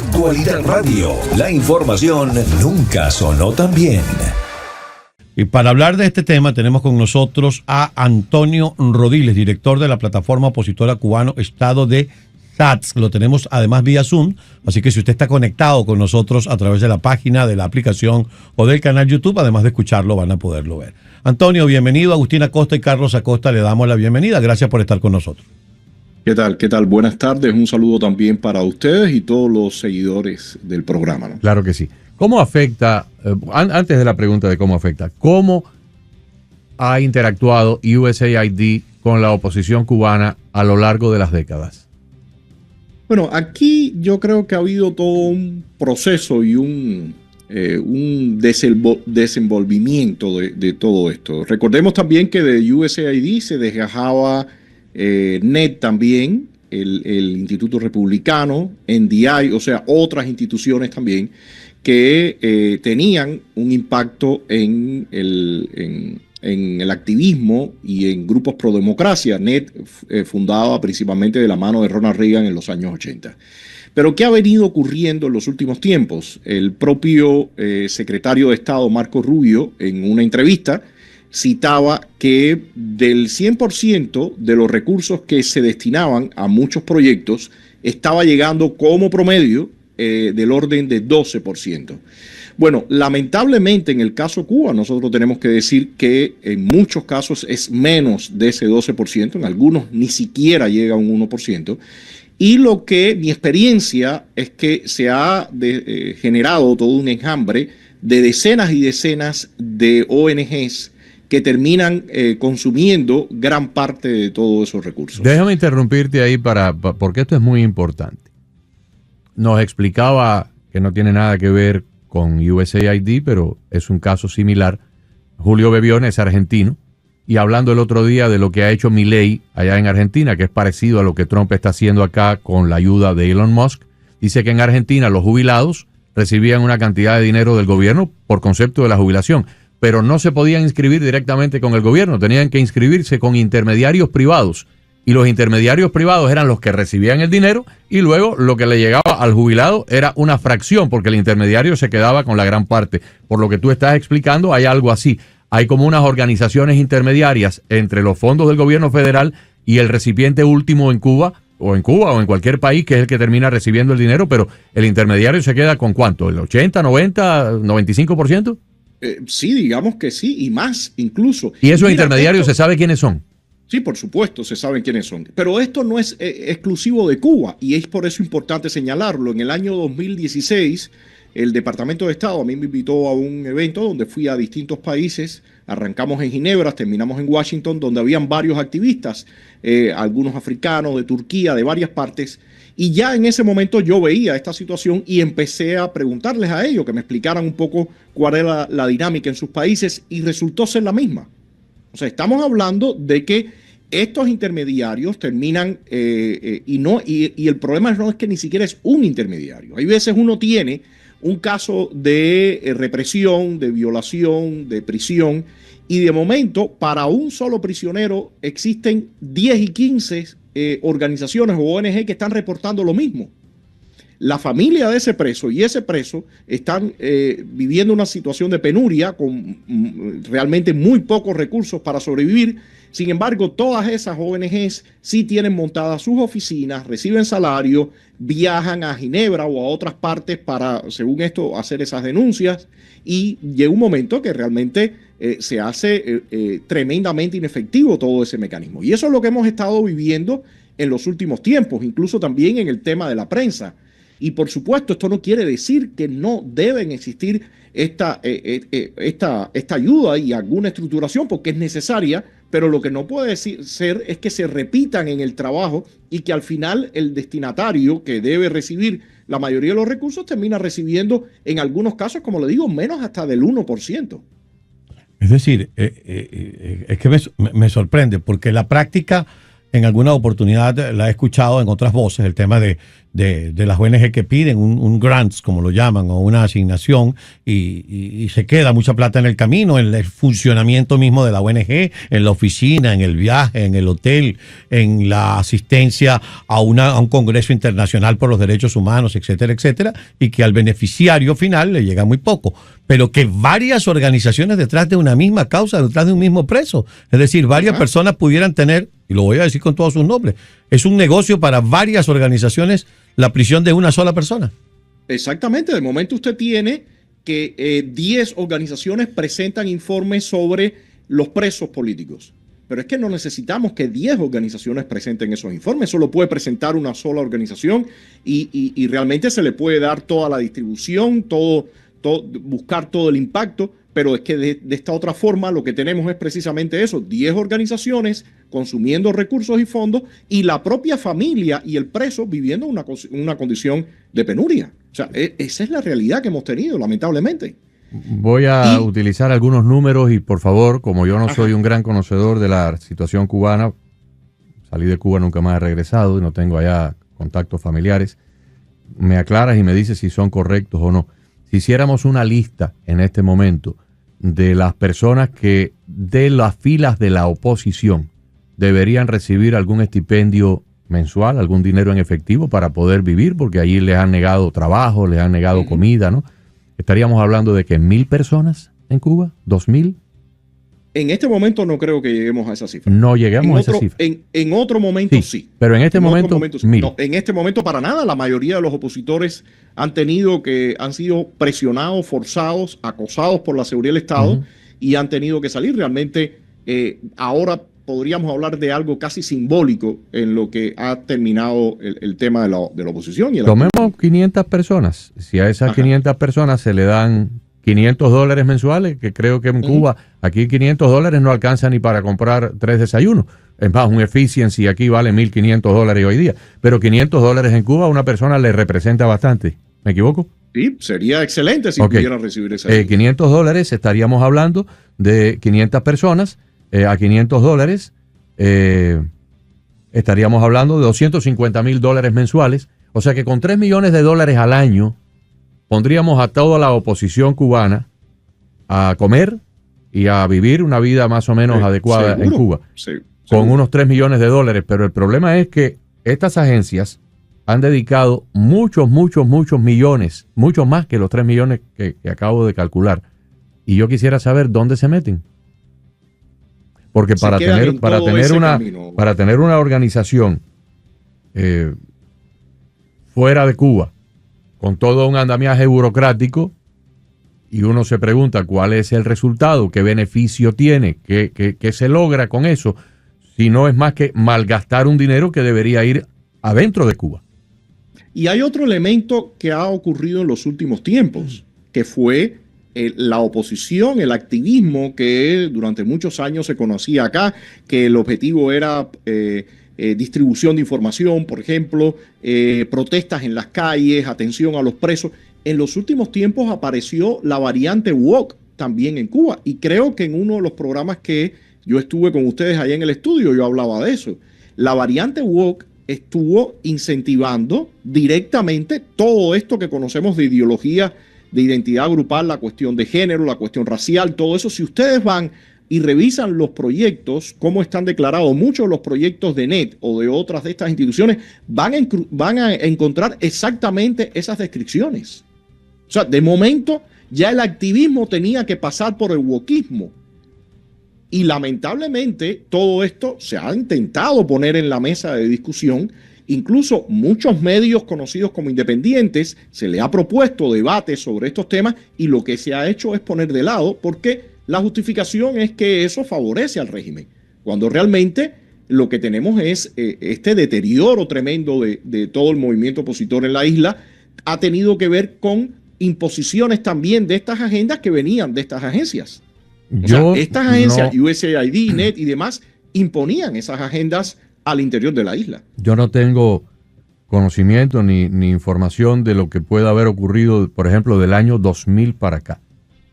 Actualidad Radio, la información nunca sonó tan bien. Y para hablar de este tema tenemos con nosotros a Antonio Rodiles, director de la plataforma opositora cubano Estado de SATS. Lo tenemos además vía Zoom, así que si usted está conectado con nosotros a través de la página, de la aplicación o del canal YouTube, además de escucharlo, van a poderlo ver. Antonio, bienvenido. Agustín Acosta y Carlos Acosta le damos la bienvenida. Gracias por estar con nosotros. ¿Qué tal? ¿Qué tal? Buenas tardes. Un saludo también para ustedes y todos los seguidores del programa, ¿no? Claro que sí. ¿Cómo afecta, antes de la pregunta de cómo afecta, cómo ha interactuado USAID con la oposición cubana a lo largo de las décadas? Bueno, aquí yo creo que ha habido todo un proceso y un desenvolvimiento de todo esto. Recordemos también que de USAID se desgajaba NET también, el Instituto Republicano, NDI, o sea, otras instituciones también que tenían un impacto en el activismo y en grupos pro democracia. NET fundada principalmente de la mano de Ronald Reagan en los años 80. Pero ¿qué ha venido ocurriendo en los últimos tiempos? El propio secretario de Estado, Marco Rubio, en una entrevista, citaba que del 100% de los recursos que se destinaban a muchos proyectos, estaba llegando como promedio del orden de 12%. Bueno, lamentablemente en el caso Cuba, nosotros tenemos que decir que en muchos casos es menos de ese 12%, en algunos ni siquiera llega a un 1%. Y lo que mi experiencia es que se ha generado todo un enjambre de decenas y decenas de ONGs que terminan consumiendo gran parte de todos esos recursos. Déjame interrumpirte ahí porque esto es muy importante. Nos explicaba que no tiene nada que ver con USAID, pero es un caso similar. Julio Bebione es argentino, y hablando el otro día de lo que ha hecho Milei allá en Argentina, que es parecido a lo que Trump está haciendo acá con la ayuda de Elon Musk, dice que en Argentina los jubilados recibían una cantidad de dinero del gobierno por concepto de la jubilación, pero no se podían inscribir directamente con el gobierno, tenían que inscribirse con intermediarios privados. Y los intermediarios privados eran los que recibían el dinero y luego lo que le llegaba al jubilado era una fracción porque el intermediario se quedaba con la gran parte. Por lo que tú estás explicando, hay algo así. Hay como unas organizaciones intermediarias entre los fondos del gobierno federal y el recipiente último en Cuba o en cualquier país que es el que termina recibiendo el dinero, pero el intermediario se queda con ¿cuánto? ¿El 80, 90, 95%? Sí, digamos que sí, y más incluso. ¿Y esos intermediarios se sabe quiénes son? Sí, por supuesto, se saben quiénes son. Pero esto no es exclusivo de Cuba y es por eso importante señalarlo. En el año 2016, el Departamento de Estado a mí me invitó a un evento donde fui a distintos países. Arrancamos en Ginebra, terminamos en Washington, donde habían varios activistas, algunos africanos, de Turquía, de varias partes. Y ya en ese momento yo veía esta situación y empecé a preguntarles a ellos que me explicaran un poco cuál era la dinámica en sus países y resultó ser la misma. O sea, estamos hablando de que estos intermediarios terminan y el problema no es que ni siquiera es un intermediario. Hay veces uno tiene un caso de represión, de violación, de prisión y de momento para un solo prisionero existen 10 y 15 organizaciones o ONG que están reportando lo mismo. La familia de ese preso y ese preso están viviendo una situación de penuria con realmente muy pocos recursos para sobrevivir. Sin embargo, todas esas ONGs sí tienen montadas sus oficinas, reciben salario, viajan a Ginebra o a otras partes para, según esto, hacer esas denuncias y llega un momento que realmente se hace tremendamente inefectivo todo ese mecanismo. Y eso es lo que hemos estado viviendo en los últimos tiempos, incluso también en el tema de la prensa. Y por supuesto, esto no quiere decir que no deben existir esta ayuda y alguna estructuración porque es necesaria, pero lo que no puede ser es que se repitan en el trabajo y que al final el destinatario que debe recibir la mayoría de los recursos termina recibiendo en algunos casos, como le digo, menos hasta del 1%. Es decir, es que me sorprende porque la práctica en alguna oportunidad la he escuchado en otras voces, el tema de las ONG que piden un grants, como lo llaman, o una asignación, y se queda mucha plata en el camino, en el funcionamiento mismo de la ONG, en la oficina, en el viaje, en el hotel, en la asistencia a un congreso internacional por los derechos humanos, etcétera, etcétera, y que al beneficiario final le llega muy poco. Pero que varias organizaciones detrás de una misma causa, detrás de un mismo preso, es decir, varias personas pudieran tener, y lo voy a decir con todos sus nombres, es un negocio para varias organizaciones la prisión de una sola persona. Exactamente, de momento usted tiene que 10 organizaciones presentan informes sobre los presos políticos. Pero es que no necesitamos que 10 organizaciones presenten esos informes, solo puede presentar una sola organización y realmente se le puede dar toda la distribución, buscar todo el impacto, pero es que de esta otra forma lo que tenemos es precisamente eso, 10 organizaciones consumiendo recursos y fondos y la propia familia y el preso viviendo una condición de penuria. O sea, esa es la realidad que hemos tenido, lamentablemente. Voy a utilizar algunos números y por favor, como yo no soy un gran conocedor de la situación cubana, salí de Cuba, nunca más he regresado y no tengo allá contactos familiares, me aclaras y me dices si son correctos o no. Si hiciéramos una lista en este momento de las personas que de las filas de la oposición deberían recibir algún estipendio mensual, algún dinero en efectivo para poder vivir, porque allí les han negado trabajo, les han negado comida, ¿no? ¿Estaríamos hablando de que 1,000 personas en Cuba? ¿2,000? En este momento no creo que lleguemos a esa cifra. No llegamos a esa cifra. En otro momento sí. Pero en este momento, sí. No, en este momento para nada. La mayoría de los opositores han sido presionados, forzados, acosados por la seguridad del Estado y han tenido que salir. Realmente ahora podríamos hablar de algo casi simbólico en lo que ha terminado el tema de la oposición. Tomemos 500 personas. Si a esas 500 personas se le dan $500 mensuales, que creo que en Cuba, aquí $500 no alcanza ni para comprar 3 desayunos. Es más, un efficiency aquí vale $1,500 hoy día. Pero $500 en Cuba a una persona le representa bastante. ¿Me equivoco? Sí, sería excelente si pudieran recibir esa ayuda. $500 estaríamos hablando de 500 personas. A $500 estaríamos hablando de $250,000 mensuales. O sea que con $3 millones al año pondríamos a toda la oposición cubana a comer y a vivir una vida más o menos adecuada en Cuba. Con unos $3 millones. Pero el problema es que estas agencias han dedicado muchos millones, mucho más que los 3 millones que acabo de calcular. Y yo quisiera saber dónde se meten. Porque para tener una organización fuera de Cuba, con todo un andamiaje burocrático, y uno se pregunta cuál es el resultado, qué beneficio tiene, qué se logra con eso, si no es más que malgastar un dinero que debería ir adentro de Cuba. Y hay otro elemento que ha ocurrido en los últimos tiempos, que fue la oposición, el activismo que durante muchos años se conocía acá, que el objetivo era distribución de información, por ejemplo, protestas en las calles, atención a los presos. En los últimos tiempos apareció la variante woke también en Cuba y creo que en uno de los programas que yo estuve con ustedes allá en el estudio yo hablaba de eso. La variante woke estuvo incentivando directamente todo esto que conocemos de ideología, de identidad grupal, la cuestión de género, la cuestión racial, todo eso. Si ustedes van y revisan los proyectos, cómo están declarados, muchos de los proyectos de NET o de otras de estas instituciones van a encontrar exactamente esas descripciones. O sea, de momento ya el activismo tenía que pasar por el wokismo. Y lamentablemente todo esto se ha intentado poner en la mesa de discusión. Incluso muchos medios conocidos como independientes se le ha propuesto debates sobre estos temas y lo que se ha hecho es poner de lado porque la justificación es que eso favorece al régimen, cuando realmente lo que tenemos es este deterioro tremendo de todo el movimiento opositor en la isla. Ha tenido que ver con imposiciones también de estas agendas que venían de estas agencias. Estas agencias, USAID, NET y demás, imponían esas agendas al interior de la isla. Yo no tengo conocimiento ni información de lo que pueda haber ocurrido, por ejemplo, del año 2000 para acá.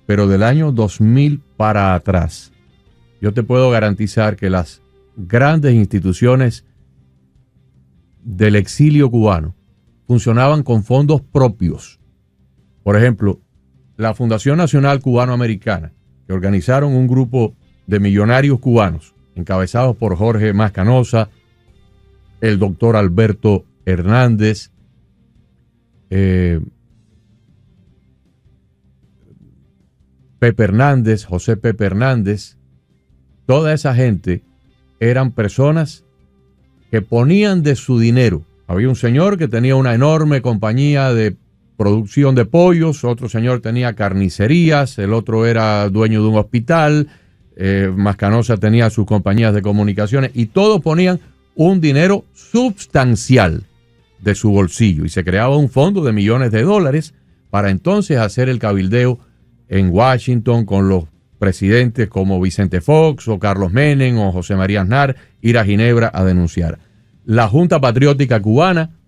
Pero del año 2000 para atrás, yo te puedo garantizar que las grandes instituciones del exilio cubano funcionaban con fondos propios. Por ejemplo, la Fundación Nacional Cubano-Americana, que organizaron un grupo de millonarios cubanos, encabezados por Jorge Mascanosa, el doctor Alberto Hernández, Pepe Hernández, José Pepe Hernández, toda esa gente eran personas que ponían de su dinero. Había un señor que tenía una enorme compañía de producción de pollos, otro señor tenía carnicerías, el otro era dueño de un hospital, Mascanosa tenía sus compañías de comunicaciones y todos ponían un dinero substancial de su bolsillo y se creaba un fondo de millones de dólares para entonces hacer el cabildeo en Washington con los presidentes como Vicente Fox o Carlos Menem o José María Aznar, ir a Ginebra a denunciar. La Junta Patriótica Cubana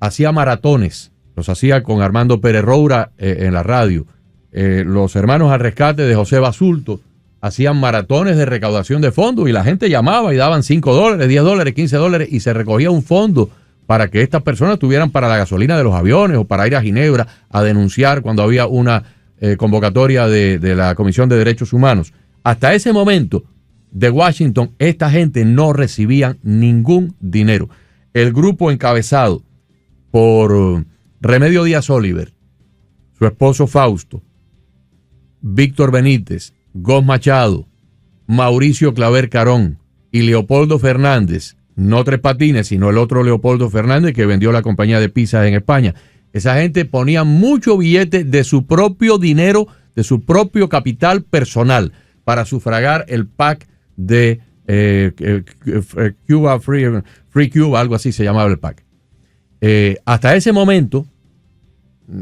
hacía maratones, los hacía con Armando Pérez Roura en la radio. Los hermanos al rescate de José Basulto hacían maratones de recaudación de fondos y la gente llamaba y daban $5, $10, $15 y se recogía un fondo para que estas personas tuvieran para la gasolina de los aviones o para ir a Ginebra a denunciar cuando había una convocatoria de la Comisión de Derechos Humanos. Hasta ese momento, de Washington, esta gente no recibían ningún dinero. El grupo encabezado por Remedio Díaz Oliver, su esposo Fausto, Víctor Benítez, Gos Machado, Mauricio Claver Carón y Leopoldo Fernández, no Tres Patines, sino el otro Leopoldo Fernández que vendió la compañía de pizzas en España. Esa gente ponía mucho billete de su propio dinero, de su propio capital personal, para sufragar el PAC de Cuba Free Cuba, algo así se llamaba el PAC. Hasta ese momento,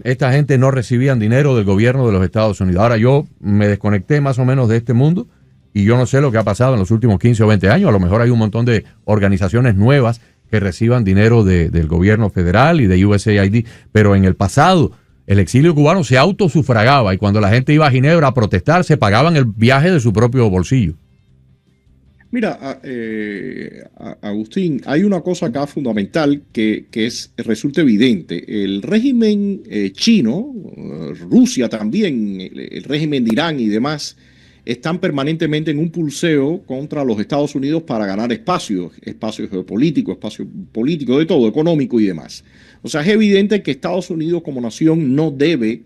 esta gente no recibían dinero del gobierno de los Estados Unidos. Ahora yo me desconecté más o menos de este mundo y yo no sé lo que ha pasado en los últimos 15 o 20 años. A lo mejor hay un montón de organizaciones nuevas que reciban dinero del gobierno federal y de USAID, pero en el pasado el exilio cubano se autosufragaba y cuando la gente iba a Ginebra a protestar se pagaban el viaje de su propio bolsillo. Mira, Agustín, hay una cosa acá fundamental que resulta evidente. El régimen chino, Rusia también, el régimen de Irán y demás, están permanentemente en un pulseo contra los Estados Unidos para ganar espacio geopolítico, espacio político, de todo, económico y demás. O sea, es evidente que Estados Unidos como nación no debe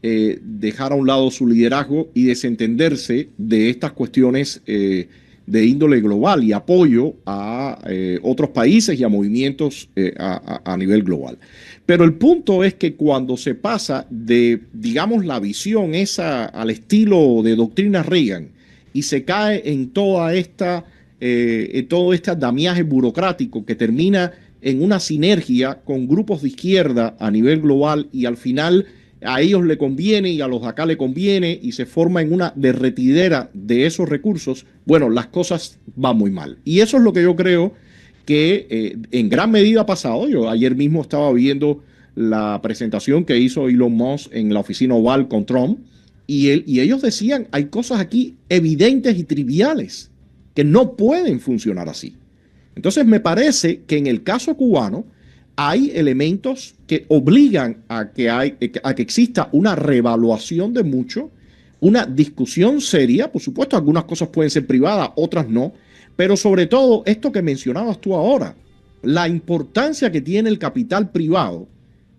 dejar a un lado su liderazgo y desentenderse de estas cuestiones de índole global y apoyo a otros países y a movimientos a nivel global. Pero el punto es que cuando se pasa de, digamos, la visión esa al estilo de doctrina Reagan y se cae en todo este andamiaje burocrático que termina en una sinergia con grupos de izquierda a nivel global y al final a ellos le conviene y a los de acá le conviene y se forma en una derretidera de esos recursos, bueno, las cosas van muy mal. Y eso es lo que yo creo que en gran medida ha pasado. Yo ayer mismo estaba viendo la presentación que hizo Elon Musk en la oficina Oval con Trump y ellos decían, hay cosas aquí evidentes y triviales que no pueden funcionar así. Entonces me parece que en el caso cubano hay elementos que obligan a que exista una reevaluación de mucho, una discusión seria. Por supuesto, algunas cosas pueden ser privadas, otras no, pero sobre todo esto que mencionabas tú ahora, la importancia que tiene el capital privado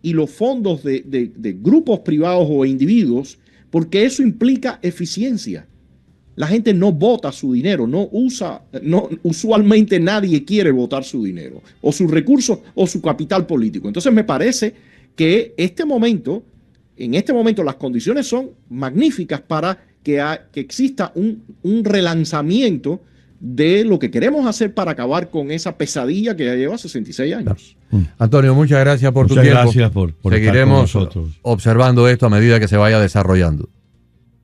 y los fondos de grupos privados o individuos, porque eso implica eficiencia. La gente no vota su dinero, usualmente nadie quiere votar su dinero, o sus recursos, o su capital político. Entonces me parece que en este momento las condiciones son magníficas para que exista un relanzamiento de lo que queremos hacer para acabar con esa pesadilla que ya lleva 66 años. Antonio, muchas gracias por tu tiempo. Muchas gracias por Seguiremos estar con nosotros, observando esto a medida que se vaya desarrollando.